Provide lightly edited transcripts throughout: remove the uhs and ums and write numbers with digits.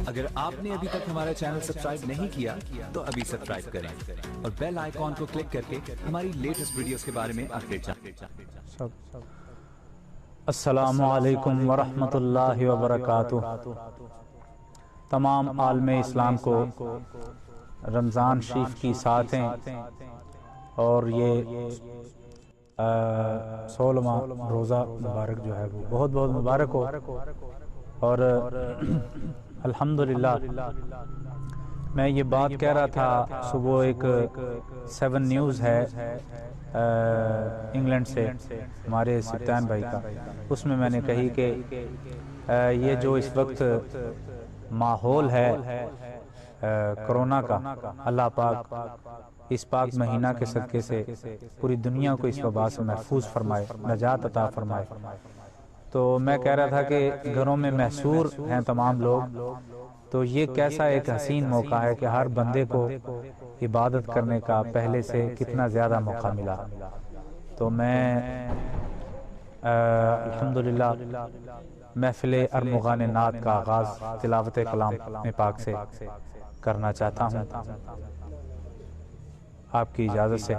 اگر آپ نے ابھی تک ہمارا چینل سبسکرائب نہیں کیا تو ابھی سبسکرائب کریں اور بیل آئیکن کو کلک کر کے ہماری لیٹسٹ ویڈیوز کے بارے میں اپڈیٹ جانیں۔ السلام علیکم ورحمۃ اللہ وبرکاتہ۔ تمام عالم اسلام کو رمضان شریف کی ساتھیں اور یہ 16واں روزہ مبارک جو ہے وہ بہت بہت مبارک ہو۔ اور الحمدللہ میں یہ بات کہہ رہا تھا صبح، ایک 7 نیوز ہے انگلینڈ سے ہمارے سبطان بھائی کا، اس میں میں نے کہی کہ یہ جو اس وقت ماحول ہے کرونا کا، اللہ پاک اس پاک مہینہ کے صدقے سے پوری دنیا کو اس وبا سے محفوظ فرمائے، نجات عطا فرمائے۔ تو میں کہہ رہا تھا کہ گھروں میں محصور ہیں تمام لوگ، تو یہ کیسا ایک حسین موقع ہے کہ ہر بندے کو عبادت کرنے کا پہلے سے کتنا زیادہ موقع ملا۔ تو میں الحمدللہ محفل ارمغان نعت کا آغاز تلاوت کلام پاک سے کرنا چاہتا ہوں آپ کی اجازت سے۔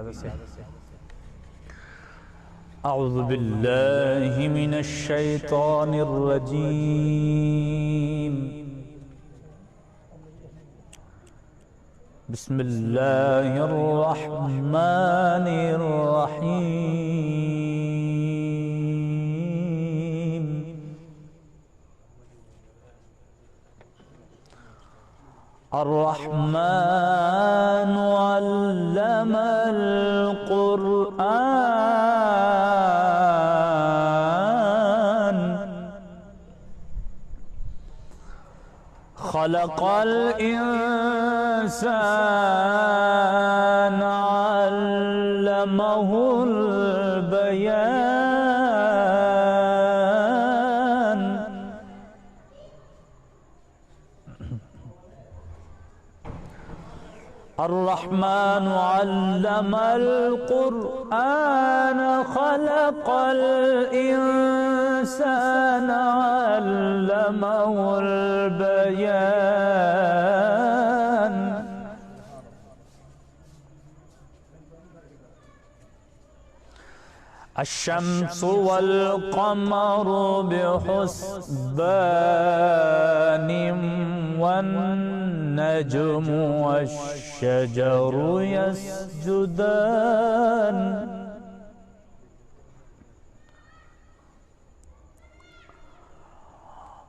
اعوذ باللہ من الشیطان الرجیم، بسم اللہ الرحمن الرحیم۔ الرحمن علم القرآن، خلق الإنسان علمه البيان، الرحمن علم القرآن خلق الإنسان علمه البيان، الشمس والقمر بحسبان، والنجم والشجر يسجدان،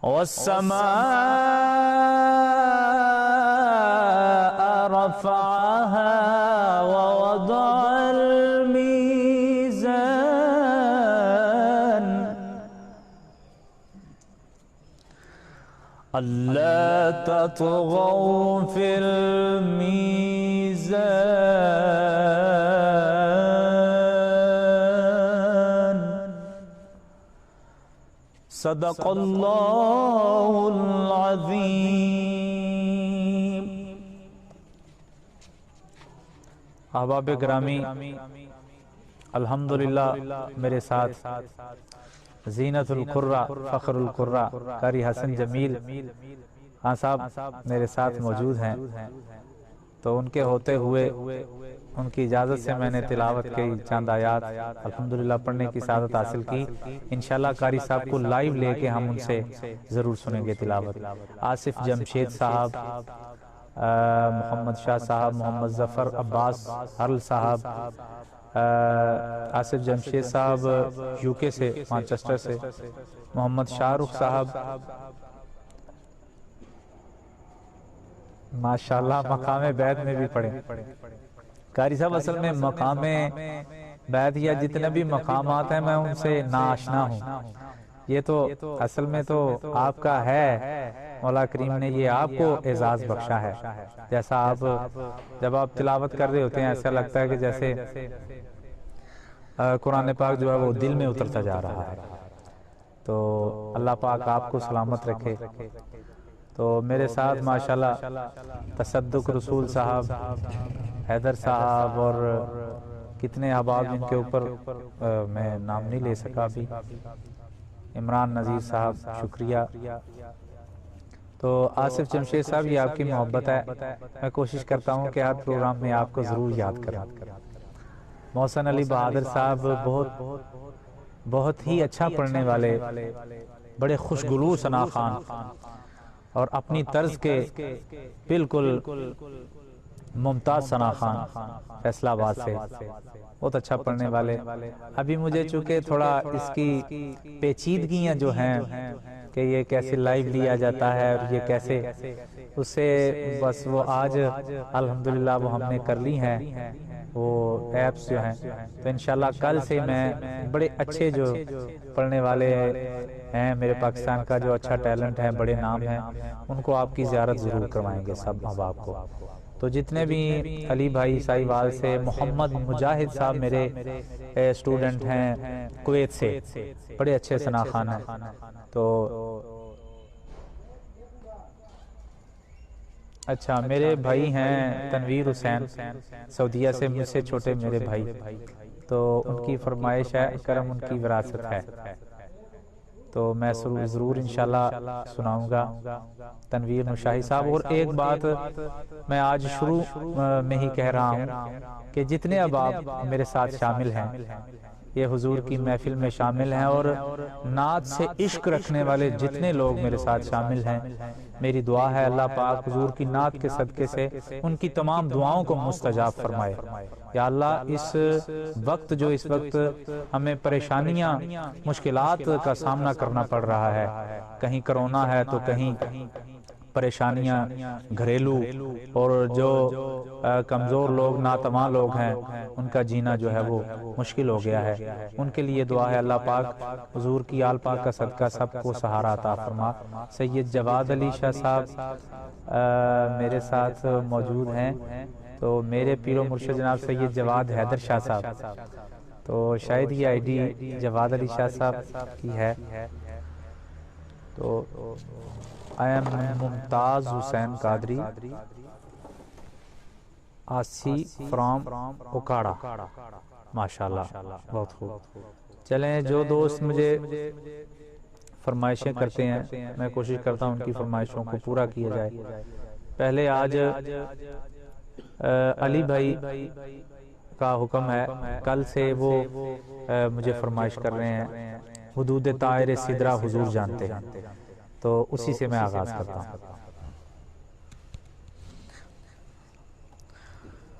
والسماء رفعها ووضع الميزان، ألا تطغوا في الميزان، صدق اللہ العظیم۔ احباب گرامی، الحمدللہ میرے ساتھ زینت القرہ، فخر القرہ قاری حسن جمیل ہاں صاحب میرے ساتھ موجود ہیں، تو ان کے ہوتے ہوئے ان کی اجازت سے میں نے تلاوت کی چند آیات الحمدللہ پڑھنے کی سعادت حاصل کی۔ انشاءاللہ قاری صاحب کو لائیو لے کے ہم ان سے ضرور سنیں گے تلاوت۔ آصف جمشید صاحب، محمد شاہ صاحب، محمد ظفر عباس حرل صاحب، آصف جمشید صاحب یو کے سے، مانچسٹر سے، محمد شاہ رخ صاحب ماشاءاللہ مقام بیعت میں بھی پڑھیں۔ قاری صاحب اصل میں مقام بیعت یا جتنے بھی مقامات ہیں میں ان سے ناآشنا ہوں، یہ تو اصل میں تو آپ کا ہے، مولا کریم نے یہ آپ کو اعزاز بخشا ہے۔ جیسا آپ جب آپ تلاوت کر رہے ہوتے ہیں ایسا لگتا ہے کہ جیسے قرآن پاک جو ہے وہ دل میں اترتا جا رہا ہے۔ تو اللہ پاک آپ کو سلامت رکھے۔ تو میرے ساتھ ماشاءاللہ تصدق رسول صاحب، حیدر صاحب اور کتنے احباب جن کے اوپر میں نام نہیں لے سکا ابھی، عمران نذیر صاحب شکریہ۔ تو آصف جمشید صاحب یہ آپ کی محبت ہے، میں کوشش کرتا ہوں کہ ہر پروگرام میں آپ کو ضرور یاد کروں۔ محسن علی بہادر صاحب بہت ہی اچھا پڑھنے والے، بڑے خوشگلو ثنا خوان، اور اپنی طرز کے بالکل ممتاز ثنا خوان، فیصل آباد سے، بہت اچھا پڑھنے والے۔ ابھی مجھے چونکہ تھوڑا اس کی پیچیدگیاں جو ہیں کہ یہ کیسے لائیو لیا جاتا ہے اور یہ کیسے، اس سے بس وہ آج الحمدللہ وہ ہم نے کر لی ہیں وہ ایپس جو ہیں، تو انشاءاللہ کل سے میں بڑے اچھے جو پڑھنے والے ہیں، میرے پاکستان کا جو اچھا ٹیلنٹ ہے، بڑے نام ہیں، ان کو آپ کی زیارت ضرور کروائیں گے سب احباب کو۔ تو جتنے بھی علی بھائی سائی وال سے، محمد مجاہد صاحب میرے اسٹوڈنٹ ہیں کویت سے، بڑے اچھے ثنا خوان ہیں۔ تو اچھا میرے بھائی ہیں تنویر حسین سعودیہ سے، مجھ سے چھوٹے میرے بھائی، تو ان کی فرمائش ہے، کرم ان کی وراثت ہے، تو میں ضرور انشاءاللہ سناؤں گا تنویر نشاہی صاحب۔ اور ایک بات میں آج شروع میں ہی کہہ رہا ہوں کہ جتنے احباب میرے ساتھ شامل ہیں، یہ حضور کی محفل میں شامل ہیں، اور نعت سے عشق رکھنے والے جتنے لوگ میرے ساتھ شامل ہیں، میری دعا ہے اللہ پاک حضور کی نعت کے صدقے سے ان کی تمام دعاؤں کو مستجاب فرمائے۔ یا اللہ اس وقت جو اس وقت ہمیں پریشانیاں، مشکلات کا سامنا کرنا پڑ رہا ہے، کہیں کرونا ہے تو کہیں پریشانیاں گھریلو، اور جو کمزور لوگ، ناتواں لوگ ہیں، ان کا جینا جو ہے وہ مشکل ہو گیا ہے، ان کے لیے دعا ہے اللہ پاک حضور کی آل پاک کا صدقہ سب کو سہارا عطا فرما۔ سید جواد علی شاہ صاحب میرے ساتھ موجود ہیں، تو میرے پیر و مرشد جناب سید جواد حیدر شاہ صاحب، تو شاید یہ آئی ڈی جواد علی شاہ صاحب کی ہے۔ تو I am ممتاز حسین قادری آسی فرام اوکاڑا، ماشاءاللہ بہت خوب۔ چلیں جو دوست مجھے فرمائشیں کرتے ہیں، میں کوشش کرتا ہوں ان کی فرمائشوں کو پورا کیا جائے۔ پہلے آج علی بھائی کا حکم ہے، کل سے وہ مجھے فرمائش کر رہے ہیں حدود طائر سدرہ حضور جانتے ہیں، تو اسی سے میں آغاز کرتا ہوں۔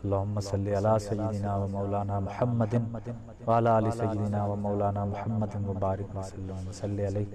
اللہم صلی علی سیدنا و مولانا محمد وعلی آل سیدنا و مولانا محمد مبارک وسلم صلی علیہ۔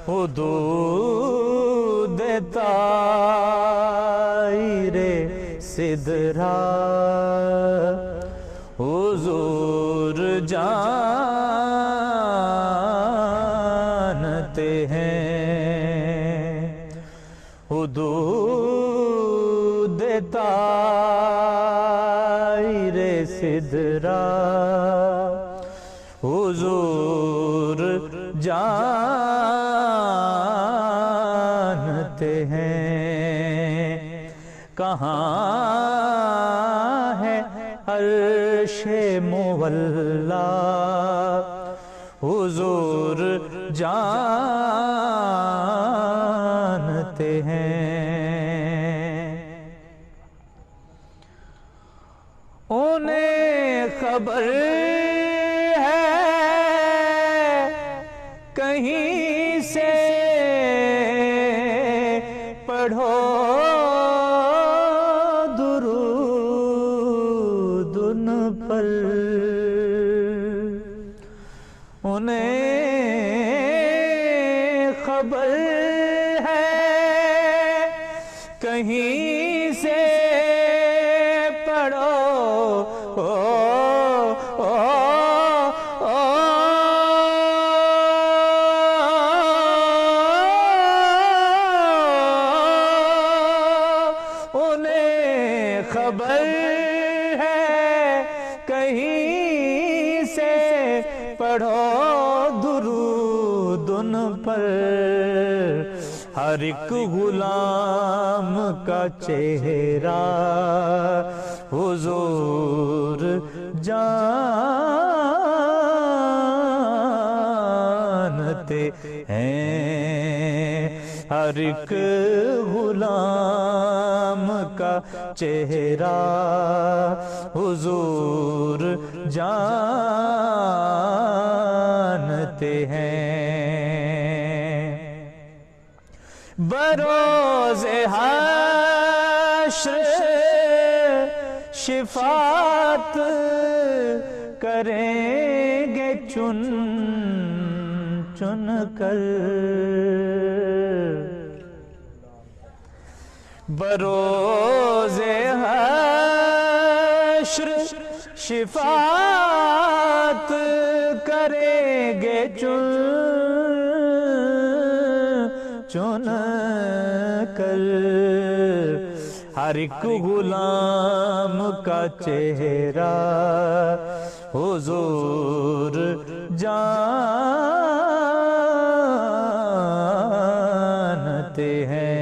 حدود طائر سدرہ حضور جانتے ہیں، حدود طائر سدرہ حضور جانتے ہیں، کہاں ہے عرش مولا حضور جانتے ہیں، انہیں خبر ہے کہیں سے پڑھو درود ان پر، انہیں خبر ہے کہیں سے پڑھو خبر ہے کہیں سے پڑھو درود ان پر، ہر ایک غلام کا چہرہ حضور جانتے ہیں، ہر ایک غلام کا چہرہ حضور جانتے ہیں۔ بروز حشر شفاعت کریں گے چن چن کر، بروز حشر شفاعت کریں گے چن چن کر، ہر ایک غلام کا چہرہ حضور جانتے ہیں۔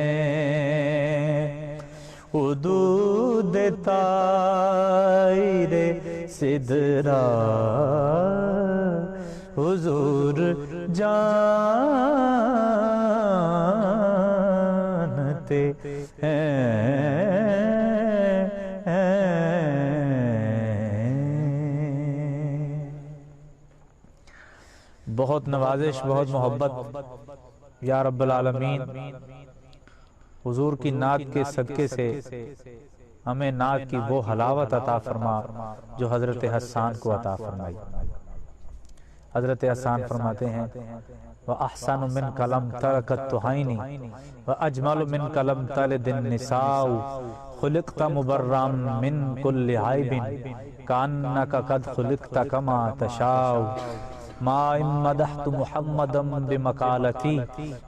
حدود طائر سدرا حضور جانتے ہیں۔ بہت نوازش، بہت محبت یا رب العالمین، حضور کی نعت کے صدقے سے ہمیں نعت کی وہ حلاوت عطا فرما جو حضرت حسان کو عطا فرمائی۔ حضرت حسان فرماتے ہیں وَأَحْسَنُ مِنْكَ لَمْ تَرَكَ التُّحَيْنِ وَأَجْمَلُ مِنْكَ لَمْ تَلِدِ النِّسَاءُ خُلِقْتَ مُبَرًّا مِنْ كُلِّ عَيْبٍ كَأَنَّكَ قَدْ خُلِقْتَ كَمَا تَشَاءُ مَا إِن مَدَحْتُ مُحَمَّدًا بِمَقَالَتِي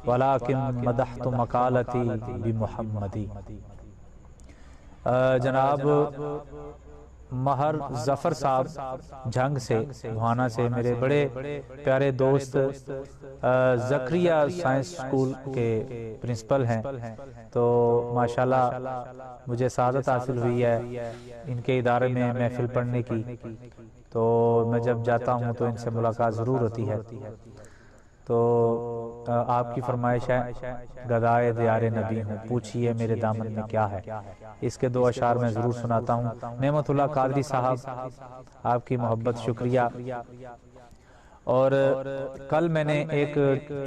وَلَكِن مَدَحْتُ مَقَالَتِي بِمُحَمَّدِ۔ جناب مہر ظفر صاحب جھنگ سے، گھوانا سے، میرے بڑے پیارے دوست زکریہ سائنس سکول کے پرنسپل ہیں، تو ماشاءاللہ مجھے سعادت حاصل ہوئی ہے ان کے ادارے میں محفل پڑھنے کی، تو میں جب جاتا ہوں تو ان سے ملاقات ضرور ہوتی ہے۔ تو آپ کی فرمائش ہے گدائے دیار نبی ہوں، پوچھئے میرے دامن میں کیا ہے، اس کے دو اشعار میں ضرور سناتا ہوں۔ نعمت اللہ قادری صاحب آپ کی محبت، شکریہ۔ اور کل میں نے ایک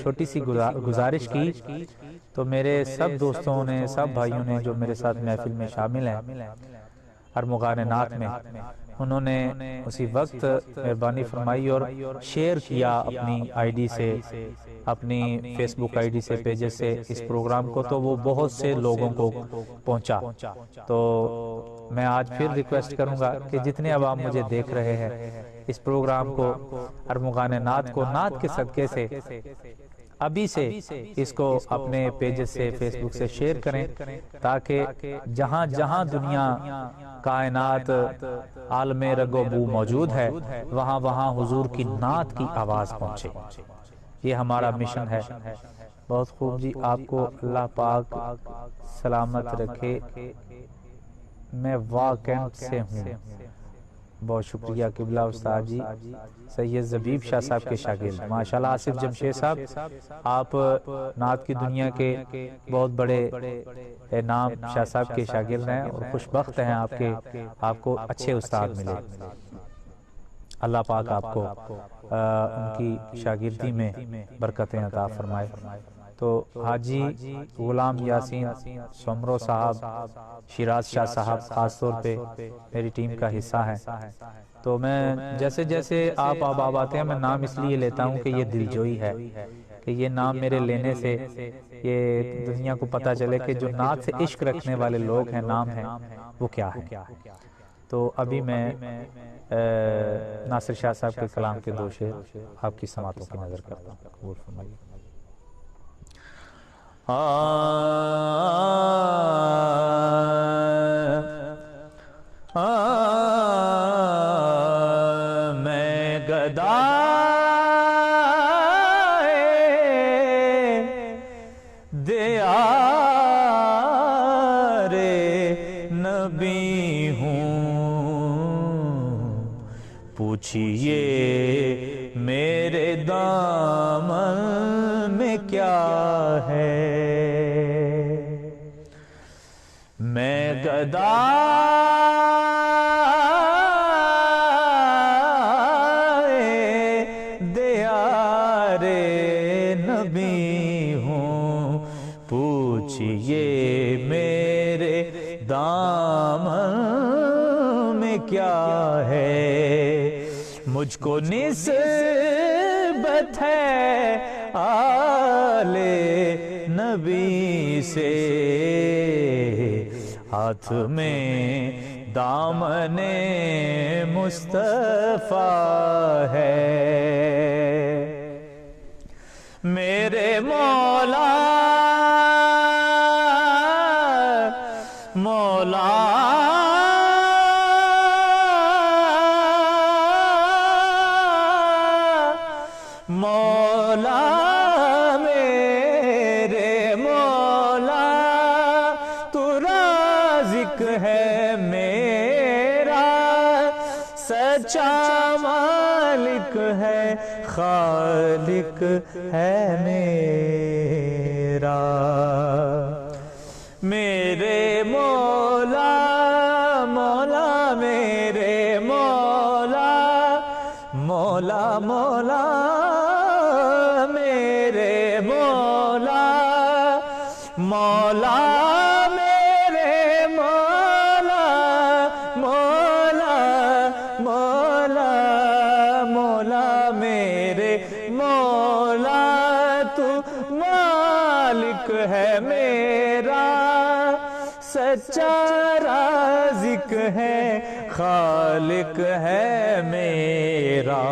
چھوٹی سی گزارش کی، تو میرے سب دوستوں نے، سب بھائیوں نے جو میرے ساتھ محفل میں شامل ہیں ارمغان نعت میں، انہوں نے اسی وقت مہربانی فرمائی اور شیئر کیا اپنی آئی ڈی سے، اپنی فیس بک آئی ڈی سے، پیجز سے اس پروگرام کو، تو وہ بہت سے لوگوں کو پہنچا۔ تو میں آج پھر ریکویسٹ کروں گا کہ جتنے عوام مجھے دیکھ رہے ہیں اس پروگرام کو، ارمغان نعت کو، نعت کے صدقے سے ابھی سے اس کو اپنے پیجز سے، فیس بک سے شیئر کریں، تاکہ جہاں جہاں دنیا، کائنات، عالم رگ و بو موجود ہے، وہاں وہاں حضور کی نعت کی آواز پہنچے۔ یہ ہمارا مشن ہے۔ بہت خوب جی، آپ کو اللہ پاک سلامت رکھے۔ میں واقعات سے ہوں۔ بہت شکریہ قبلہ استاد جی، سید زبیب شاہ صاحب کے شاگرد، ماشاءاللہ آصف جمشید صاحب، آپ نعت کی دنیا کے بہت بڑے نام شاہ صاحب کے شاگرد ہیں، اور خوش بخت ہیں آپ کو اچھے استاد ملے۔ اللہ پاک آپ کو ان کی شاگردی میں برکتیں عطا فرمائے۔ تو حاجی غلام یاسین سمرو صاحب، شیراز شاہ صاحب خاص طور پہ میری ٹیم کا حصہ ہیں۔ تو میں جیسے جیسے آپ آتے ہیں، میں نام اس لیے لیتا ہوں کہ یہ دلجوئی ہے، کہ یہ نام میرے لینے سے یہ دنیا کو پتہ چلے کہ جو نعت سے عشق رکھنے والے لوگ ہیں، نام ہیں، وہ کیا ہے۔ تو ابھی میں ناصر شاہ صاحب کے کلام کے دو شعر آپ کی سماعتوں کی نظر کرتا ہوں، قبول فرمائیے۔ میں گدا پوچھئے میرے دامن میں کیا ہے، میں گدائے دیار نبی ہوں، پوچھئے میرے دامن میں کیا ہے، مجھ کو نسبت ہے آل نبی سے، ہاتھ میں دامن مصطفیٰ ہے، میرے مولا مولا مولا میرے مولا تو رازق ہے میرا، سچا مالک ہے خالق ہے میرا، میرے مولا مولا میرے مولا مولا مولا میرے مولا مولا میرے مولا مولا مولا مولا میرے مولا تو مالک ہے میرا، سچا رازق ہے خالق ہے میرا،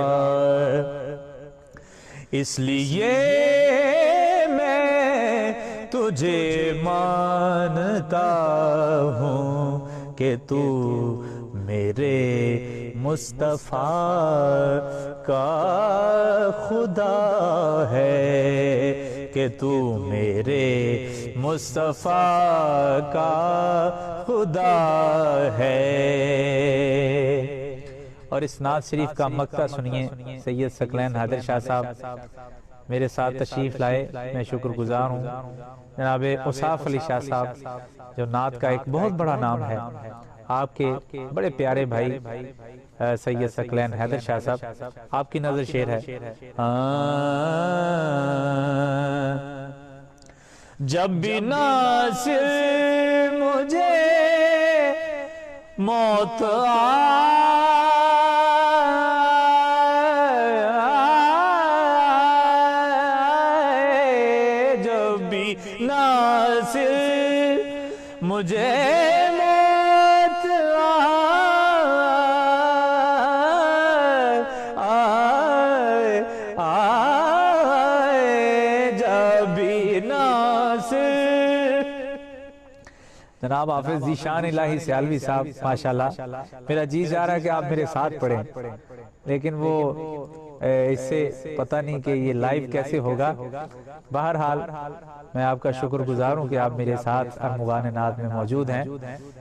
اس لیے میں تجھے مانتا ہوں کہ تو میرے مصطفیٰ کا خدا ہے، کہ تو میرے مصطفیٰ کا خدا ہے۔ اور اس نعت شریف کا مقطع سنیے، سید ثقلین حیدر شاہ صاحب میرے ساتھ تشریف لائے، میں شکر گزار ہوں۔ جناب اصاف علی شاہ صاحب جو نعت کا ایک بہت بڑا نام ہے، آپ کے بڑے پیارے بھائی سید ثقلین حیدر شاہ صاحب، آپ کی نظر شعر ہے۔ جب بھی ناصر مجھے موت آئے، جب بھی ناصر مجھے موت آئے، جب بھی ناصر۔ جناب حافظ ذیشان الہی سیالوی صاحب ماشاءاللہ، میرا جی جا رہا ہے کہ آپ میرے ساتھ پڑھیں، لیکن وہ اس سے پتہ نہیں کہ یہ لائیو کیسے ہوگا۔ بہرحال میں آپ کا شکر گزار ہوں کہ آپ میرے ساتھ ارمغان نعت میں موجود ہیں۔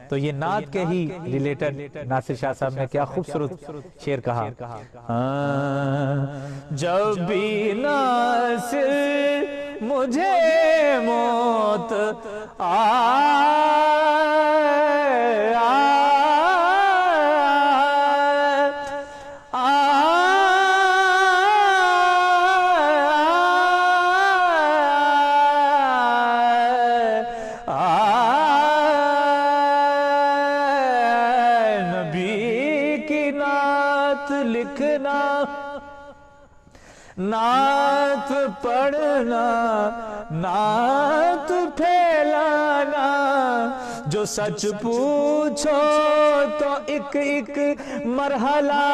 تو یہ نعت کے ہی ریلیٹڈ ناصر شاہ صاحب نے کیا خوبصورت شعر کہا، جب بھی ناصر مجھے موت لکھنا، نعت پڑھنا، نعت پھیلانا، جو سچ پوچھو تو ایک ایک مرحلہ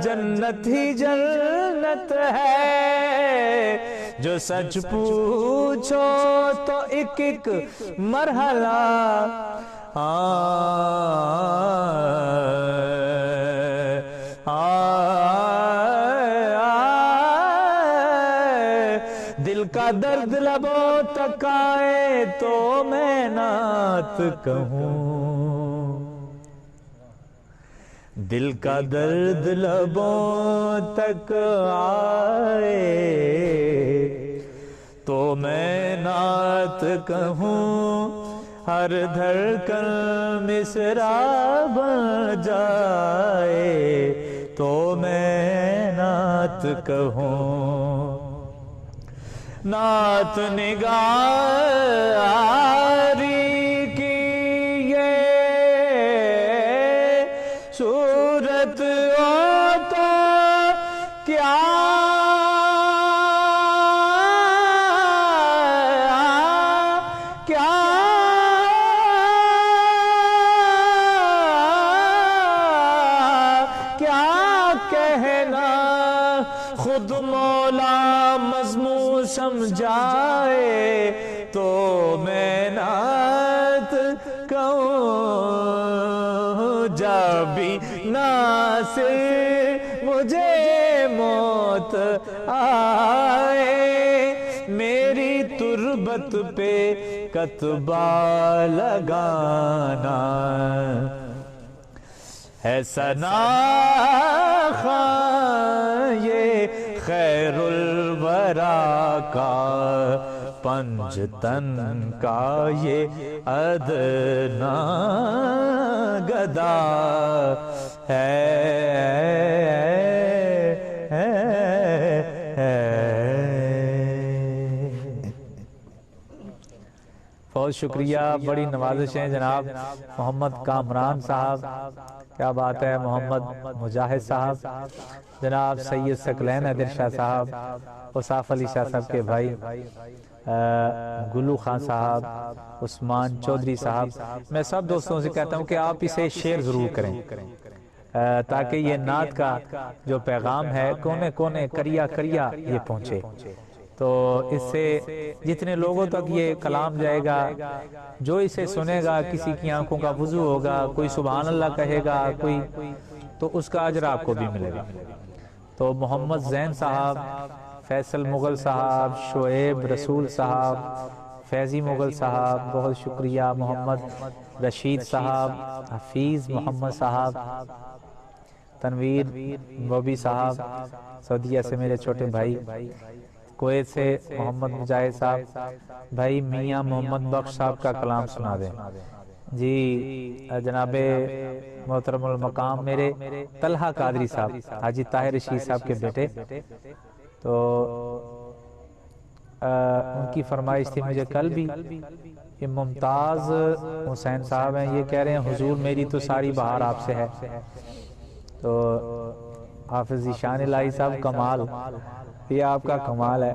جنت ہی جنت ہے، جو سچ پوچھو تو ایک ایک مرحلہ دل کا درد لبوں تک آئے تو میں نعت کہوں، دل کا درد لبوں تک آئے تو میں نعت کہوں، ہر دھڑکن مصرع بن جائے تو میں نعت کہوں۔ نعت نگاری کی یہ صورت ہو تو کیا کہنا، خود مولا مضمون سمجھائے تو میں نعت کہوں۔ جب بھی ناصر مجھے موت آئے، میری تربت پہ کتبہ لگانا ہے ثنا خان یہ خیر الورا کا پنجتن کا یہ ادنا گدا ہے۔ بہت شکریہ، بڑی نوازشیں جناب محمد کامران صاحب، کیا بات ہے، محمد مجاہد صاحب، جناب سید ثقلین حیدر شاہ صاحب، وصاف علی شاہ صاحب کے بھائی گلو خان صاحب، عثمان چودھری صاحب۔ میں سب دوستوں سے کہتا ہوں کہ آپ اسے شیئر ضرور کریں تاکہ یہ نعت کا جو پیغام ہے کونے کونے کریا کریا یہ پہنچے، تو اس سے جتنے لوگوں تک یہ کلام جائے گا، جو اسے سنے گا کسی کی آنکھوں کا وضو ہوگا، کوئی سبحان اللہ کہے گا، کوئی تو اس کا اجر آپ کو بھی ملے گا۔ تو محمد زین صاحب، فیصل مغل صاحب، شعیب رسول صاحب، فیضی مغل صاحب، بہت شکریہ، محمد رشید صاحب، حفیظ محمد صاحب، تنویر بوبی صاحب، سعودیہ سے میرے چھوٹے بھائی، کویت سے محمد مجاہد صاحب، بھائی میاں محمد بخش صاحب کا کلام سنا دیں جی۔ جناب محترم المقام میرے طلحہ قادری صاحب، حاجی طاہر رشید صاحب کے بیٹے، تو ان کی فرمائش تھی مجھے کل بھی۔ یہ ممتاز حسین صاحب ہیں، یہ کہہ رہے ہیں حضور میری تو ساری بہار آپ سے ہے۔ تو حافظ ذیشان الہی صاحب، کمال، یہ آپ کا کمال ہے،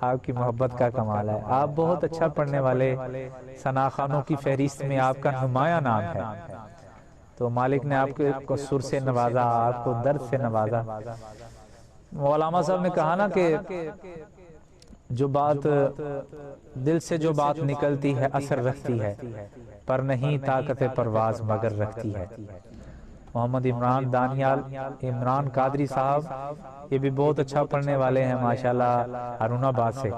آپ کی محبت کا کمال ہے، آپ بہت اچھا پڑھنے والے، ثنا خوانوں کی فہرست میں آپ کا نمایاں نام ہے، تو مالک نے آپ کو سر سے نوازا، آپ کو درد سے نوازا۔ مولانا صاحب نے کہا نا کہ جو بات دل سے جو بات نکلتی ہے اثر رکھتی ہے، پر نہیں طاقت پرواز مگر رکھتی ہے۔ محمد عمران دانیال، عمران قادری صاحب، یہ بھی بہت اچھا پڑھنے والے ہیں ماشاءاللہ، ہارون آباد سے۔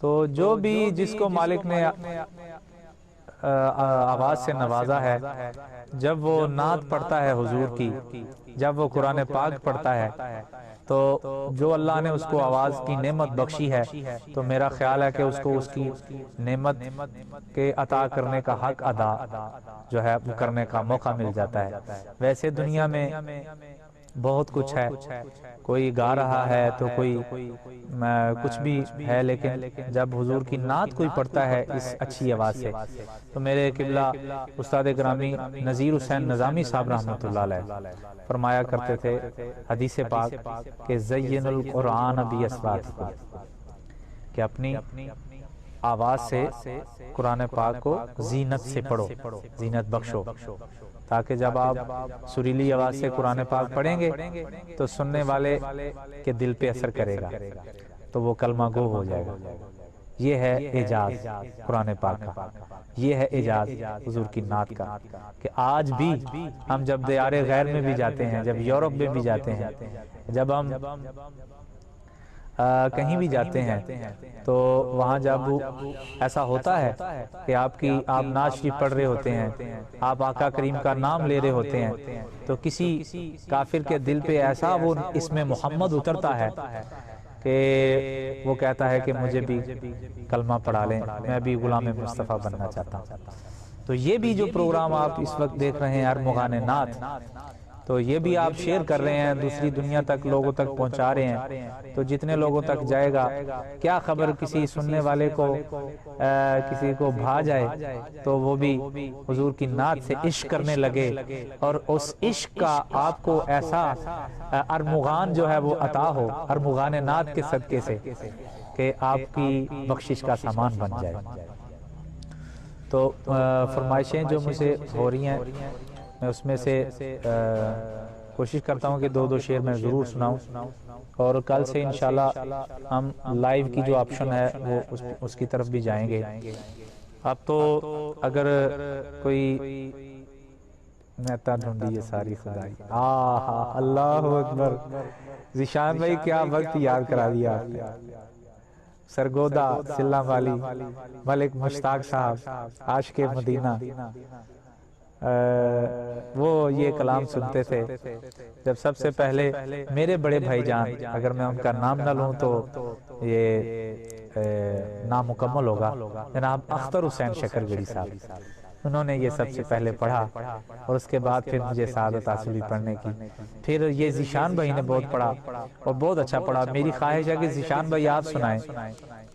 تو جو بھی جس کو مالک نے آواز سے نوازا ہے، جب وہ نعت پڑھتا ہے حضور کی، جب وہ قرآن پاک پڑھتا ہے، تو جو اللہ نے اس کو آواز کی نعمت بخشی ہے، تو میرا خیال ہے کہ اس کو اس کی نعمت کے عطا کرنے کا حق ادا جو ہے وہ کرنے کا موقع مل جاتا ہے۔ ویسے دنیا میں بہت کچھ ہے، کوئی گا رہا ہے تو کوئی کچھ بھی ہے، لیکن جب حضور کی نعت کوئی پڑھتا ہے اس اچھی آواز سے، تو میرے قبلہ استاد گرامی نذیر حسین نظامی صاحب رحمۃ اللہ علیہ فرمایا کرتے تھے حدیث پاک کہ زین القرآن باصواتکم، کہ اپنی آواز سے قرآن پاک کو زینت سے پڑھو، زینت بخشو، تاکہ جب آپ سریلی آواز سے قرآن پاک پڑھیں گے تو سننے والے کے دل پہ اثر کرے گا، تو وہ کلمہ گو ہو جائے گا۔ یہ ہے اعجاز قرآن پاک کا، یہ ہے اعجاز حضور کی نعت کا، کہ آج بھی ہم جب دیار غیر میں بھی جاتے ہیں، جب یورپ میں بھی جاتے ہیں، جب ہم کہیں بھی جاتے ہیں تو وہاں جب ایسا ہوتا ہے کہ آپ نعت شریف پڑھ رہے ہوتے ہیں، آپ آقا کریم کا نام لے رہے ہوتے ہیں، تو کسی کافر کے دل پہ ایسا وہ اس میں محمد اترتا ہے کہ وہ کہتا ہے کہ مجھے بھی کلمہ پڑھا لیں، میں بھی غلام مصطفیٰ بننا چاہتا ہوں۔ تو یہ بھی جو پروگرام آپ اس وقت دیکھ رہے ہیں ارمغان نعت، تو یہ بھی آپ شیئر کر رہے ہیں، دوسری دنیا تک لوگوں تک پہنچا رہے ہیں، تو جتنے لوگوں تک جائے گا، کیا خبر کسی سننے والے کو کسی کو بھا جائے تو وہ بھی حضور کی نعت سے عشق کرنے لگے، اور اس عشق کا آپ کو ایسا ارمغان جو ہے وہ عطا ہو ارمغان نعت کے صدقے سے کہ آپ کی بخشش کا سامان بن جائے۔ تو فرمائشیں جو مجھے ہو رہی ہیں، میں اس میں سے کوشش کرتا ہوں کہ دو شعر میں ضرور سناؤں، اور کل سے انشاءاللہ ہم لائیو کی جو آپشن ہے وہ اس کی طرف بھی جائیں گے۔ اب تو اگر کوئی نیتا ڈھونڈی یہ ساری خدائی، اللہ اکبر، ذیشان بھائی کیا وقت یاد کرا دیا آپ نے۔ سرگودا سلام والی ملک مشتاق صاحب عاشق مدینہ، وہ یہ کلام سنتے تھے جب سب سے پہلے میرے بڑے بھائی جان، اگر میں ان کا نام نہ لوں تو یہ نامکمل ہوگا، جناب اختر حسین شکرگڑی صاحب، انہوں نے یہ سب سے پہلے پڑھا، اور اس کے بعد پھر مجھے سعادت حاصل ہوئی پڑھنے کی، پھر یہ ذیشان بھائی نے بہت پڑھا اور بہت اچھا پڑھا۔ میری خواہش ہے کہ ذیشان بھائی آپ سنائیں،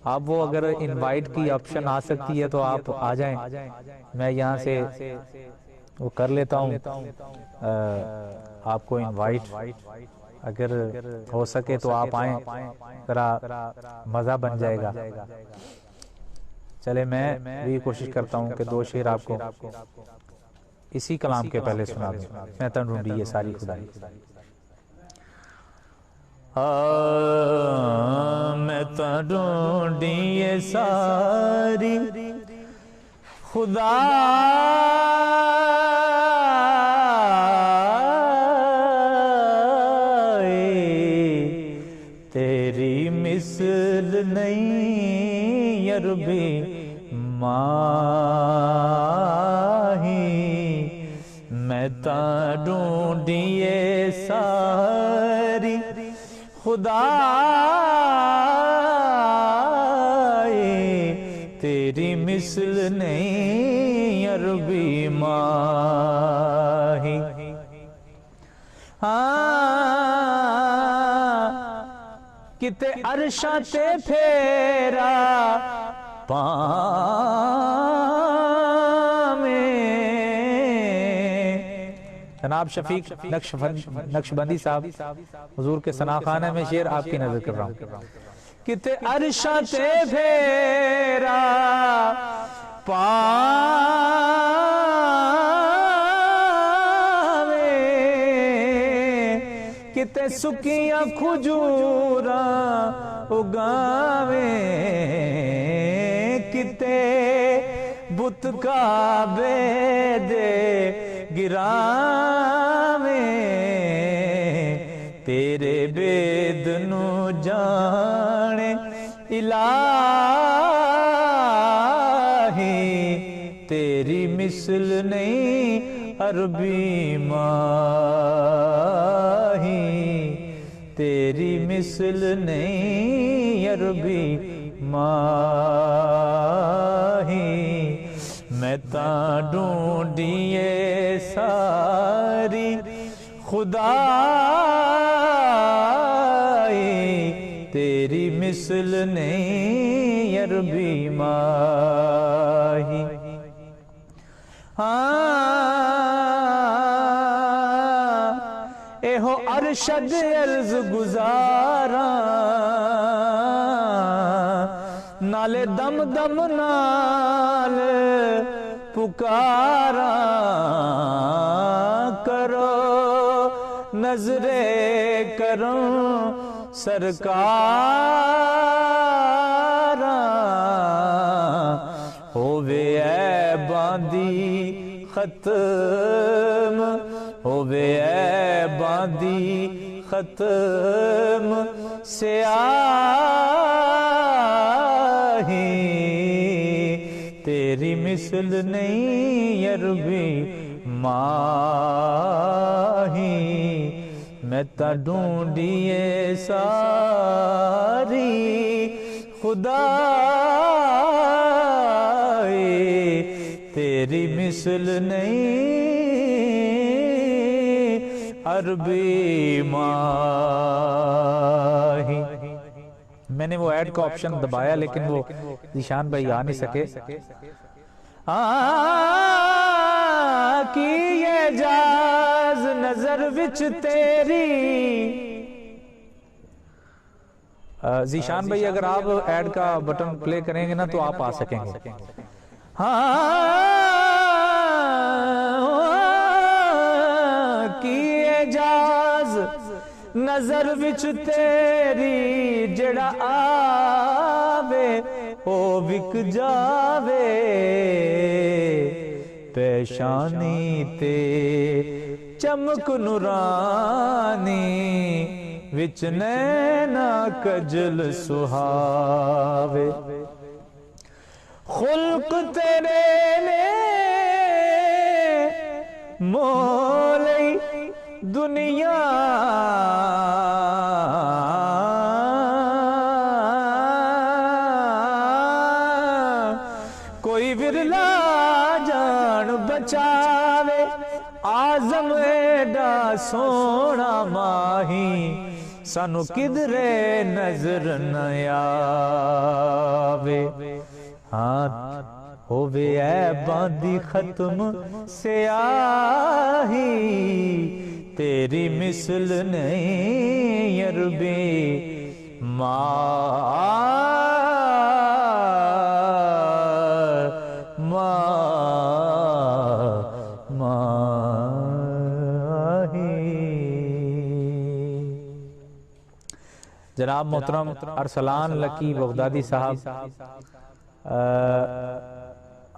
آپ وہ اگر انوائٹ کی آپشن آ سکتی ہے تو آپ آ جائیں، میں یہاں سے وہ کر لیتا ہوں آپ کو انوائٹ، اگر ہو سکے تو آپ آئیں، ذرا مزہ بن جائے گا۔ چلے میں بھی کوشش کرتا ہوں کہ 2 شعر آپ کو اسی کلام کے پہلے سنا دوں، میں تن ڈھونڈی یہ ساری خدائی۔ میں تن ڈھونڈی یہ ساری خدائی، تیری مثل نہیں عربی ماہی، میں تا ڈھونڈی یہ ساری خدائی، تیری مثل نہیں عربی ماہی۔ کتے عرشاں تے پھیرا پامیں، جناب شفیق نقشبندی صاحب حضور کے ثنا خانہ میں شعر آپ کی نظر کر رہا ہوں۔ کتے عرشاں تے پھیرا کتے سکیاں کھجوراں اگاویں، کتے بت کعبے دے گراویں، تیرے بید نو جانے الہی، تیری مثل نہیں عربی ماہی، تیری مثل نہیں عربی ماہی، میں تا ڈھونڈیے ساری خدائی، تیری مثل نہیں عربی ماہی۔ اے ہو ارشد عرض گزاراں، نالے دم دم نال پکاراں، کرو نظرے کروں سرکاراں، ہووے اے باندی ختم، ہووے اے باندی ختم، سیاہی تیری مثل نہیں عربی ماہی میں تا ڈھونڈیے ساری خدا تیری مثل نہیں عربی ماہی. میں نے وہ ایڈ کا آپشن دبایا لیکن وہ ذیشان بھائی آ نہیں سکے. کی اعجاز نظر وچ تیری. ذیشان بھائی اگر آپ ایڈ کا بٹن پلے کریں گے نا تو آپ آ سکیں گے. کی اعجاز نظر وچ تیری جڑا آوے او وک جاوے پیشانی تے چمک نورانی وچ نینا کجل سہاوے خلق تیرے نے مولی دنیا کوئی ورلا جان بچاوے آزم ایڈا سونا ماہی سانو کدرے نظر نہ آوے. ہاں ہووے اے باندی ختم سیاہی تیری مثل نہیں عربی جناب محترم ارسلان لکی بغدادی صاحب،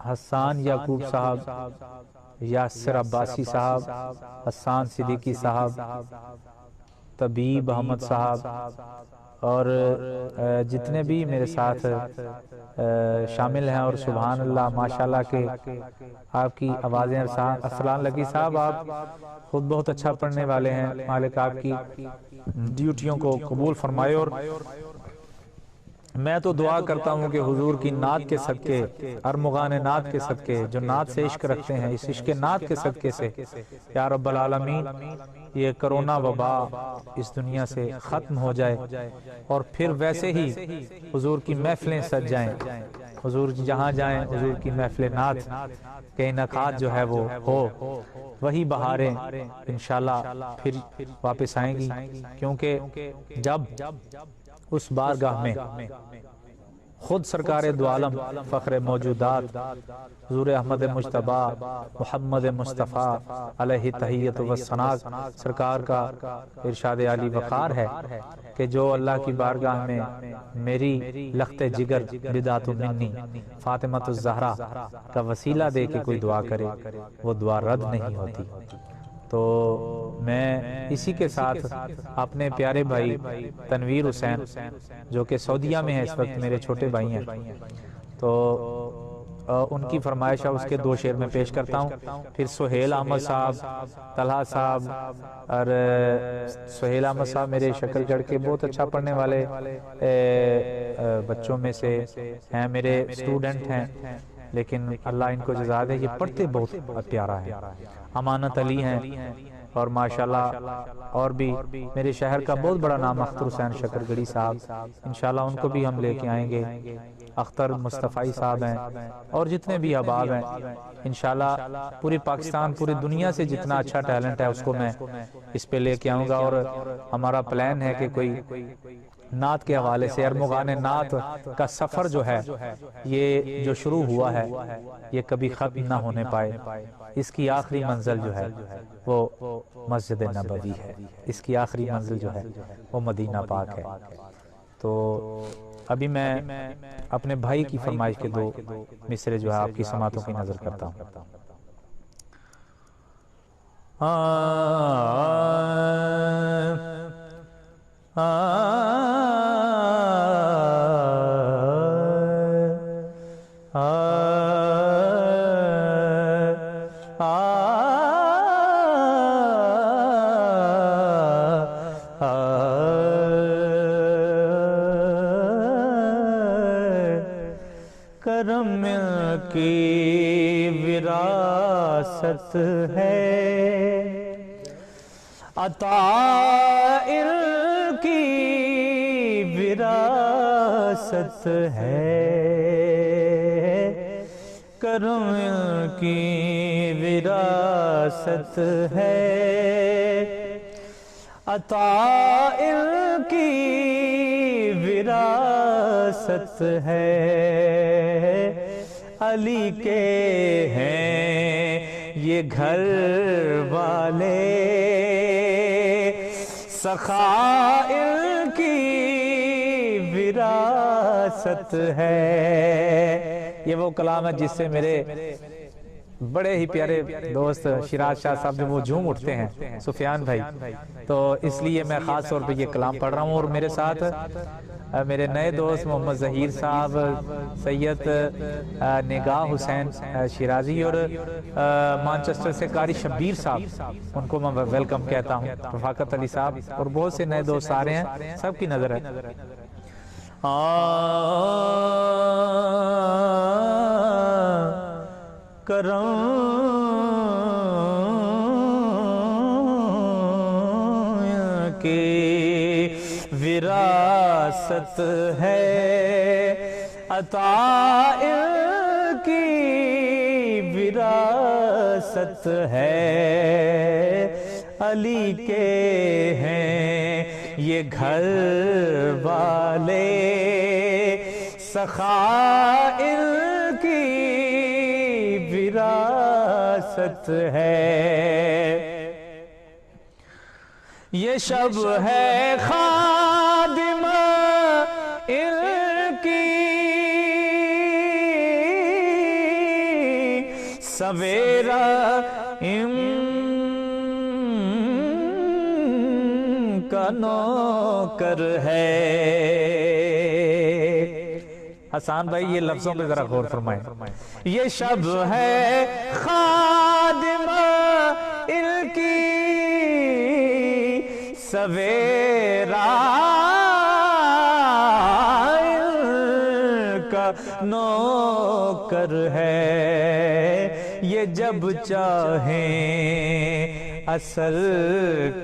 حسان یعقوب صاحب، یاسر عباسی صاحب، حسان صدیقی صاحب، طبیب احمد صاحب اور جتنے بھی میرے ساتھ شامل ہیں، اور سبحان اللہ ماشاءاللہ کہ آپ کی آوازیں. ارسلان لکی صاحب آپ خود بہت اچھا پڑھنے والے ہیں، مالک آپ کی ڈیوٹیوں کو قبول فرمائے. اور میں تو دعا کرتا ہوں کہ حضور کی نعت کے صدقے، ارمغان نعت کے صدقے، جو نعت سے عشق رکھتے ہیں، اس عشق نعت کے صدقے سے یا رب العالمین یہ کرونا وبا اس دنیا سے ختم ہو جائے، اور پھر ویسے ہی حضور کی محفلیں سج جائیں. حضور جہاں جائیں حضور کی محفل نعت کے انعقاد جو ہے وہ ہو. وہی بہاریں انشاءاللہ پھر واپس آئیں گی، کیونکہ جب اس بارگاہ میں خود سرکار دو عالم فخر موجودات حضور احمد مجتبی محمد مصطفیٰ علیہ تحیت و ثنا سرکار کا ارشاد علی وقار ہے کہ جو اللہ کی بارگاہ میں میری لخت جگر بدعت منی فاطمہ الزہرا کا وسیلہ دے کے کوئی دعا کرے وہ دعا رد نہیں ہوتی. تو میں اسی کے ساتھ اپنے پیارے بھائی تنویر حسین جو کہ سعودیہ میں ہیں اس وقت، میرے چھوٹے بھائی ہیں، تو ان کی فرمائش ہے اس کے 2 شعر میں پیش کرتا ہوں. پھر سہیل احمد صاحب، طلحہ صاحب، اور سہیل احمد صاحب میرے شکل گڑھ کے بہت اچھا پڑھنے والے بچوں میں سے ہیں، میرے اسٹوڈنٹ ہیں، لیکن اللہ ان کو جزا دے، یہ پڑھتے بہت پیارا ہے. امانت علی ہیں، اور ماشاءاللہ اور بھی میرے شہر کا بہت بڑا نام اختر حسین شکر گڑھی صاحب، انشاءاللہ ان کو بھی ہم لے کے آئیں گے. اختر مصطفی صاحب ہیں، اور جتنے بھی احباب ہیں انشاءاللہ پوری پاکستان پوری دنیا سے جتنا اچھا ٹیلنٹ ہے اس کو میں اس پہ لے کے آؤں گا. اور ہمارا پلان ہے کہ کوئی نعت کے حوالے سے ارمغان نعت کا سفر جو ہے یہ جو شروع ہوا ہے یہ کبھی ختم نہ ہونے پائے. اس کی آخری منزل جو ہے وہ مسجد نبوی ہے، اس کی آخری منزل جو ہے وہ مدینہ پاک ہے. تو ابھی میں اپنے بھائی کی فرمائش کے 2 مصرے جو ہے آپ کی سماعتوں کی نظر کرتا ہوں. آ کرم کی وراثت ہے، عطا کی وراثت ہے، کرم کی وراثت ہے، عطا کی وراثت ہے، علی کے ہیں یہ گھر والے، سخائر کی وراثت ہے۔ یہ وہ کلام ہے جس سے میرے بڑے ہی پیارے دوست شیراز شاہ صاحب جو وہ جھوم اٹھتے ہیں، سفیان بھائی، تو اس لیے میں خاص طور پہ یہ کلام پڑھ رہا ہوں۔ اور میرے ساتھ میرے نئے دوست محمد ظہیر صاحب، سید نگاہ حسین شیرازی، اور مانچسٹر سے قاری شبیر صاحب، ان کو میں ویلکم کہتا ہوں، رفاقت علی صاحب، اور بہت سے نئے دوست آ رہے ہیں، سب کی نظر ہے۔ کرم کی وراثت ہے، عطا کی وراثت ہے، علی کے ہیں یہ گھر والے، سخائر کی وراثت ہے۔ یہ شب ہے خادم ان کی، سویرا ان کا نوکر ہے۔ حسان بھائی یہ لفظوں پہ ذرا غور فرمائیں۔ یہ شب ہے خادم ان کی، سویرا ان کا نوکر ہے، یہ جب چاہیں اثر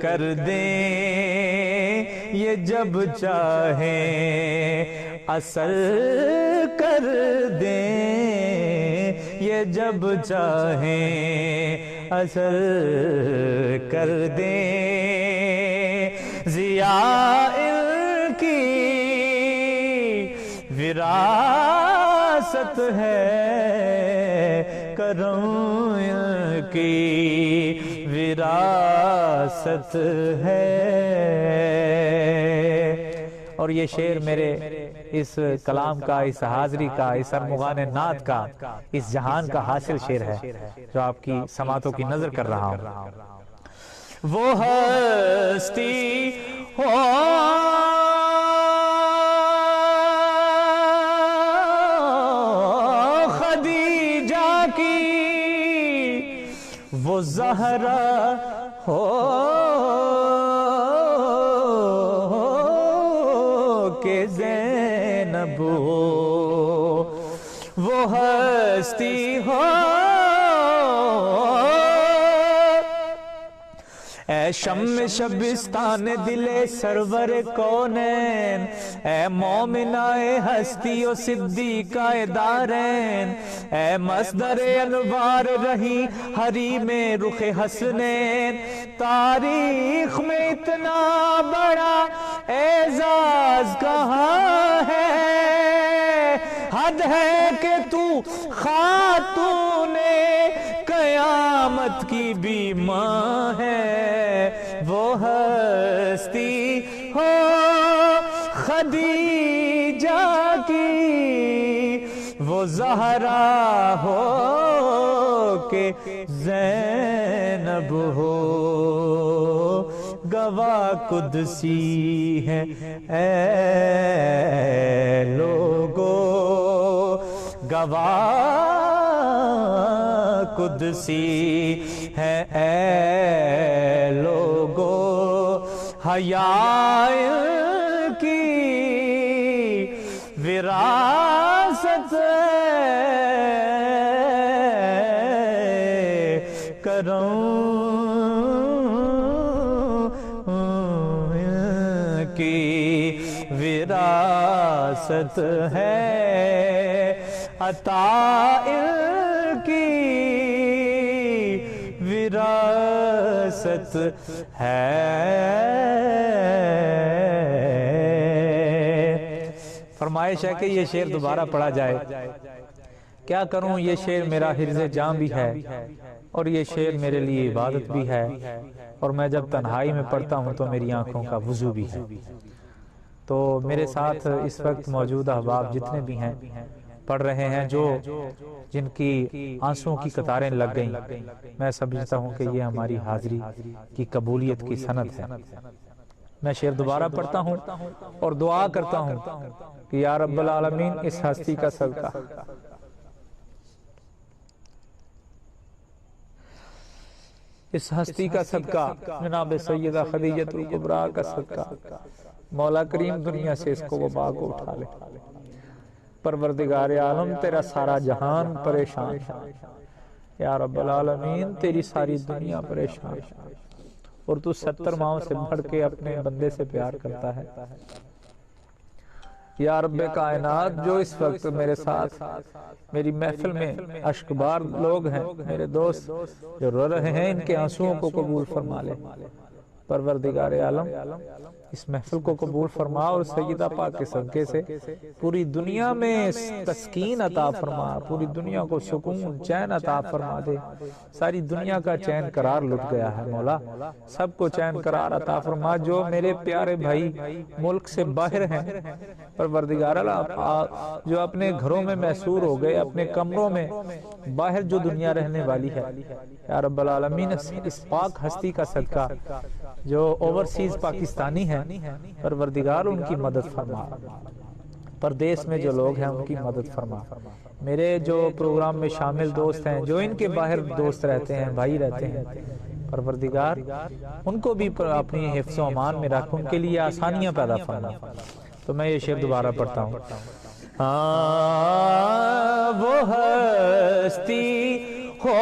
کر دیں، یہ جب چاہیں اثر کر دیں، یہ جب چاہیں اثر کر دیں، ضیاء کی وراثت ہے، کرم کی وراثت ہے۔ اور یہ شعر میرے اس کلام کا، اس حاضری کا، اس ارمغان نعت کا، اس جہان کا حاصل شعر ہے جو آپ کی سماعتوں کی نظر کر رہا ہوں۔ وہ ہستی ہو خدیجہ کی، وہ زہرا ہو کہ زینب ہو، وہ ہستی ہو اے شم شبستان دل سرور کونین، اے مومنہ ہستی و صدیقہ دارین، اے مصدر انوار رہی حریم رخ حسنین، تاریخ میں اتنا بڑا اعزاز کہاں ہے، حد ہے کہ تو خاتون قیامت کی بھی ماں ہے، وہ ہستی ہو خدیجہ کی، وہ زہرا ہو کہ زینب ہو، گواہ قدسی ہے اے لوگو، گواہ قدسی ہے اے لوگو، حیا کی وراثت وراثت ہے، عطا کی وراثت ہے۔ فرمائش ہے کہ یہ شعر دوبارہ پڑھا جائے۔ کیا کروں، یہ شعر میرا حرز جاں بھی ہے اور یہ شعر میرے لیے عبادت بھی ہے، اور میں جب تنہائی میں پڑھتا ہوں تو میری آنکھوں کا وضو بھی ہے۔ تو میرے ساتھ اس وقت موجود احباب جتنے بھی ہیں پڑھ رہے ہیں، جن کی آنسوں کی قطاریں لگ گئیں، میں سمجھتا ہوں کہ یہ ہماری حاضری کی قبولیت کی سند ہے۔ میں شعر دوبارہ پڑھتا ہوں اور دعا کرتا ہوں کہ یا رب العالمین اس ہستی کا صدقہ، اس ہستی کا صدقہ، جناب سیدہ خدیجہ الکبریٰ کا صدقہ، مولا کریم دنیا سے اس کو وبا کو اٹھا لے۔ پروردگار عالم تیرا سارا جہان پریشان ہے، یا رب العالمین تیری ساری دنیا پریشان ہے، اور تو 70 ماہوں سے بڑھ کے اپنے بندے سے پیار کرتا ہے۔ یا رب کائنات، جو اس وقت میرے ساتھ میری محفل میں اشکبار لوگ ہیں، میرے دوست جو رو رہے ہیں، ان کے آنسوؤں کو قبول فرما لے۔ پروردگار عالم اس محفل کو قبول فرما، اور سیدہ پاک کے صدقے سے پوری دنیا میں تسکین عطا فرما، پوری دنیا کو سکون چین عطا فرما دے۔ ساری دنیا کا چین قرار لٹ گیا ہے مولا، سب کو چین قرار عطا فرما۔ جو میرے پیارے بھائی ملک سے باہر ہیں، پروردگار عالم جو اپنے گھروں میں محصور ہو گئے، اپنے کمروں میں باہر جو دنیا رہنے والی ہے، یا رب العالمین اس پاک ہستی کا صدقہ جو اوورسیز پاکستانی ہیں، پروردگار ان کی مدد فرما۔ پردیس میں جو لوگ ہیں ان کی مدد فرما۔ میرے جو پروگرام میں شامل دوست ہیں، جو ان کے باہر دوست رہتے ہیں، بھائی رہتے ہیں، پروردگار ان کو بھی اپنی حفظ و امان میں رکھ، ان کے لیے آسانیاں پیدا فرما۔ تو میں یہ شعر دوبارہ پڑھتا ہوں۔ وہ ہستی ہو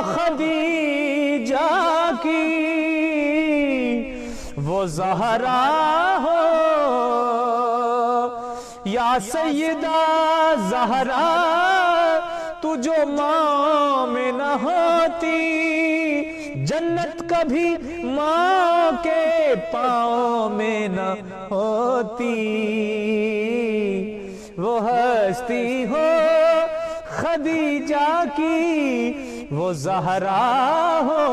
خدیجہ کی، وہ زہرا ہو یا سیدہ زہرا، تو جو ماں میں نہ ہوتی، جنت کبھی ماں کے پاؤں میں نہ ہوتی۔ وہ ہستی ہو خدیجہ کی، وہ زہرا ہو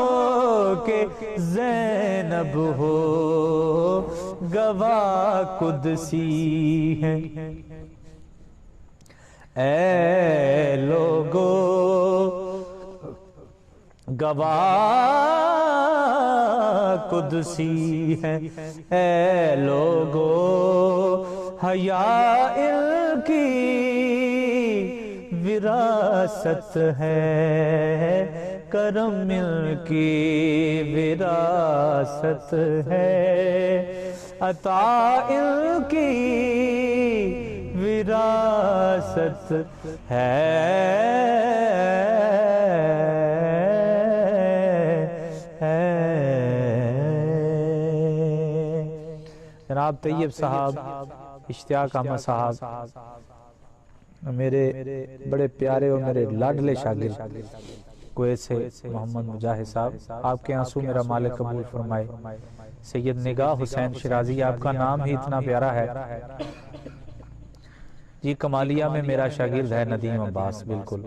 کہ زینب ہو گواہ قدسی ہے۔ اے لوگو گواہ قدسی ہے، اے لوگو حیا ان کی وراثت ہے، کرم ان کی وراثت ہے، عطا ان کی وراثت ہے۔ جناب طیب صاحب، اشتیاق احمد صاحب، میرے بڑے پیارے اور میرے لاڈلے شاگرد کویت سے محمد مجاہد صاحب، آپ کے آنسو میرا مالک قبول فرمائے۔ سید نگاہ حسین شرازی، آپ کا نام ہی اتنا پیارا ہے جی۔ کمالیہ میں میرا شاگرد ہے ندیم عباس، بالکل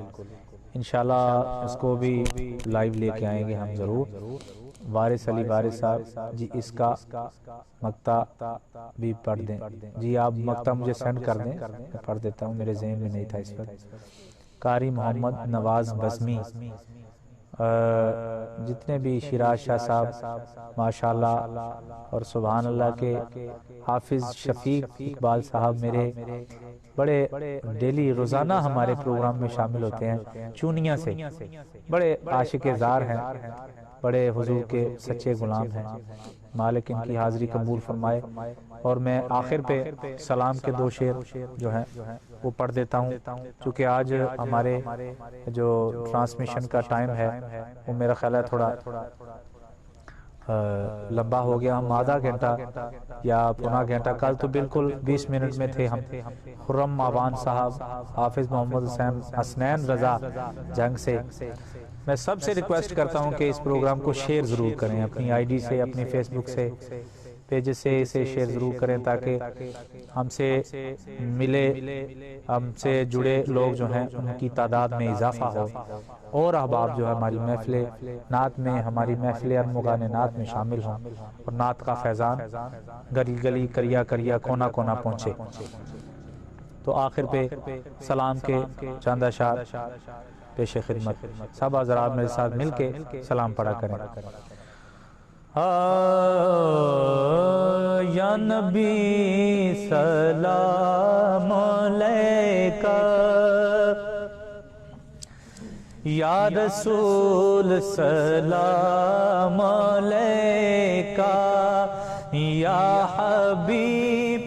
انشاءاللہ اس کو بھی لائیو لے کے آئیں گے ہم ضرور۔ وارث علی وارث صاحب جی، اس کا مقطع بھی پڑھ دیں جی، آپ مقطع مجھے سینڈ کر دیں، میں پڑھ دیتا ہوں، میرے ذہن میں نہیں تھا اس وقت۔ قاری محمد نواز بزمی، جتنے بھی شیراز شاہ صاحب ماشاءاللہ اور سبحان اللہ کے حافظ شفیق اقبال صاحب، میرے بڑے ڈیلی روزانہ ہمارے پروگرام میں شامل ہوتے ہیں، چونیاں سے، بڑے عاشق زار ہیں، بڑے حضور کے سچے غلام ہیں۔ مالک ان کی حاضری قبول فرمائے۔ اور میں آخر پہ سلام کے 2 شعر جو ہیں وہ پڑھ دیتا ہوں، چونکہ آج ہمارے جو ٹرانسمیشن کا ٹائم ہے وہ میرا خیال ہے تھوڑا لمبا ہو گیا، ہم آدھا گھنٹہ یا پونا گھنٹہ، کل تو بالکل 20 منٹ میں تھے ہم۔ خرم مابان صاحب، حافظ محمد حسنین رضا جنگ سے، میں سب سے ریکویسٹ کرتا ہوں کہ اس پروگرام کو شیئر ضرور کریں، اپنی آئی ڈی سے، اپنی فیس بک سے، پیج سے اسے شیئر ضرور کریں تاکہ ہم سے ملے، ہم سے جڑے لوگ جو ہیں ان کی تعداد میں اضافہ ہو، اور احباب جو ہے ہماری محفل نعت میں، ہماری محفل ارمغان نعت میں شامل ہوں، اور نعت کا فیضان گلی گلی، کریا کریا، کونا کونا پہنچے۔ تو آخر پہ سلام کے چند اشعار پیش خدمت، سب حضرات میرے ساتھ مل کے سلام پڑھا کریں۔ یا نبی سلام علیکہ، یا رسول سلام علیکہ، یا حبیب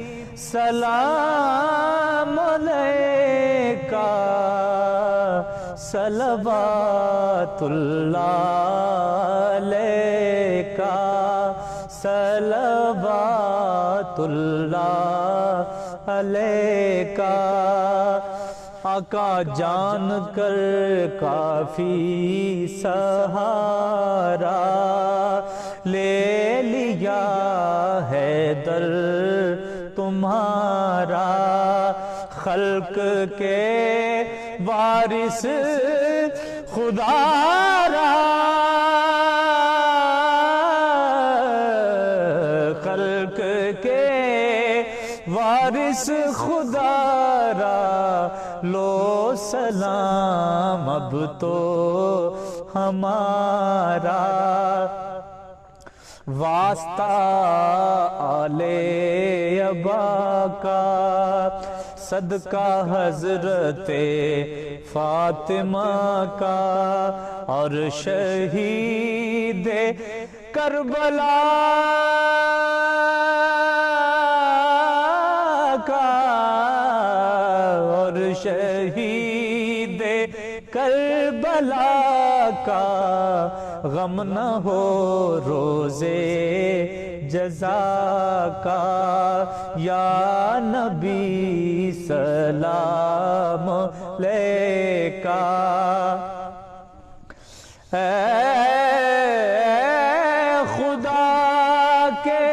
سلام علیکہ، صلوات اللہ علیکہ، صلوات اللہ علیکہ۔ آقا جان کر کافی سہارا لے لیا ہے در تمہارا، خلق کے وارث خدا را، خلق کے وارث خدا را، لو سلام اب تو ہمارا، واسطہ آل ابا کا، صدقہ حضرت فاطمہ کا، اور شہید کربلا کا، اور شہید کربلا کا، غم نہ ہو روزے جزا کا، یا نبی سلام علیکہ۔ اے خدا کے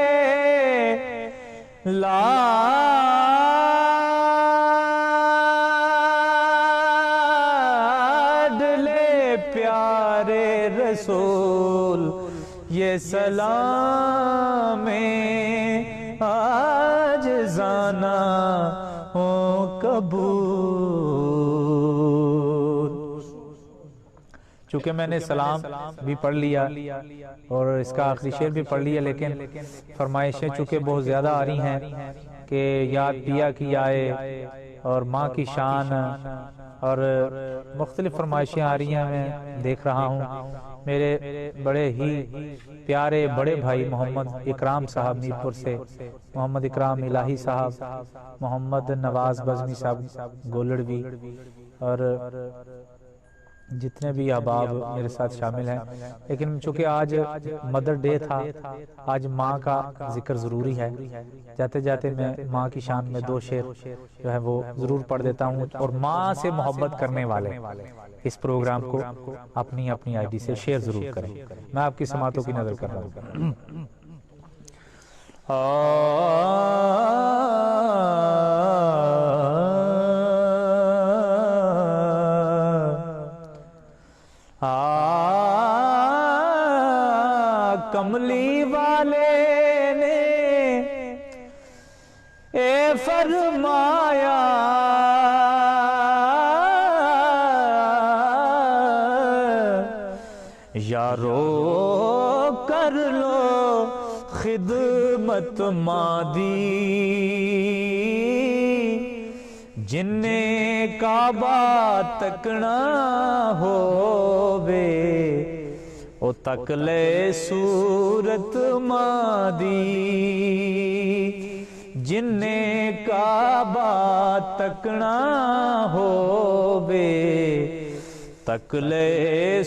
لاڈلے پیارے رسول، یہ سلام آج زانا ہو قبول۔ چونکہ میں نے سلام بھی پڑھ لیا اور اس کا آخری شعر بھی پڑھ لیا، لیکن فرمائشیں چونکہ بہت زیادہ آ رہی ہیں کہ یاد پیا کی آئے اور ماں کی شان، اور مختلف فرمائشیں آ رہی ہیں، میں دیکھ رہا ہوں۔ میرے بڑے ہی پیارے بڑے بھائی محمد اکرام صاحب میرپور سے، محمد اکرام الہی صاحب، محمد نواز بزمی صاحب گولڑوی، اور جتنے بھی احباب میرے ساتھ شامل ہیں۔ لیکن چونکہ آج مدر ڈے تھا، آج ماں کا ذکر ضروری ہے، جاتے جاتے میں ماں کی شان میں 2 شعر جو ہے وہ ضرور پڑھ دیتا ہوں، اور ماں سے محبت کرنے والے اس pروگرام کو اپنی آئی ڈی سے شیئر ضرور کریں۔ میں آپ کی سماعتوں کی نظر کر رہا ہوں۔ کملی والے نے اے فرمایا، یارو کر لو خدمت مادی، جن نے کعبہ تکنا ہووے او تک لے صورت مادی، جن نے کعبہ تکنا ہووے تک لے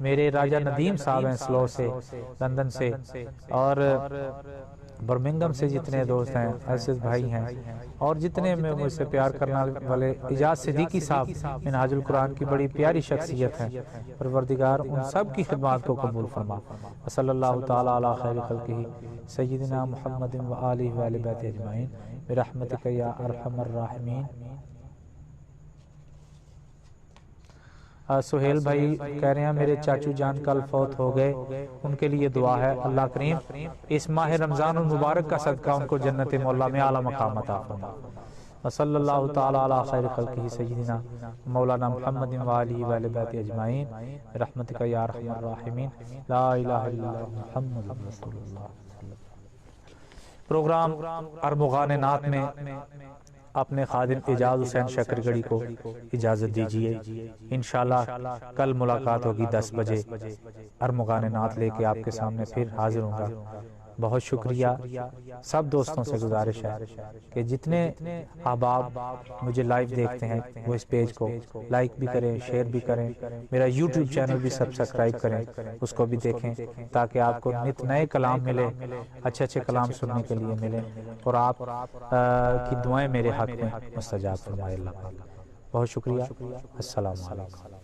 میرے راجہ ندیم صاحب ہیں سلو سے، لندن سے، اور برمنگم سے جتنے دوست ہیں، اسد بھائی ہیں، اور جتنے میں مجھ سے پیار کرنے والے، اجاز صدیقی صاحب منہاج القرآن کی بڑی پیاری شخصیت ہیں، پروردگار ان سب کی خدمات کو قبول فرما۔ صلی اللہ تعالی علی خیر خلقہ سیدنا محمد و آلہ و آل بیت اجمعین برحمتک یا ارحم الراحمین۔ سہیل بھائی کہہ رہے ہیں میرے چاچو جان کل فوت ہو گئے، ان کے لیے دعا ہے، اللہ کریم اس ماہ رمضان المبارک کا صدقہ ان کو جنت مولا میں اعلیٰ مقام عطا فرما۔ وصلی اللہ تعالی علی خیر خلقہ سیدنا مولانا محمد و آلہ و آل بیت اجمعین برحمتک یا ارحم الراحمین، لا الہ الا اللہ محمد رسول اللہ۔ پروگرام ارمغان نعت میں اپنے خادم اعجاز حسین شکرگڑھی کو اجازت دیجیے، انشاءاللہ کل ملاقات ہوگی 10 بجے، ارمغان نعت لے کے آپ کے سامنے پھر حاضر ہوں گا۔ بہت شکریہ۔ سب دوستوں سے گزارش ہے کہ جتنے احباب مجھے لائیو دیکھتے ہیں وہ اس پیج کو لائک بھی کریں، شیئر بھی کریں، میرا یوٹیوب چینل بھی سبسکرائب کریں، اس کو بھی دیکھیں تاکہ آپ کو نت نئے کلام ملے، اچھے اچھے کلام سننے کے لیے ملے، اور آپ کی دعائیں میرے حق میں مستجاب فرمائے اللہ۔ بہت شکریہ، السلام علیکم۔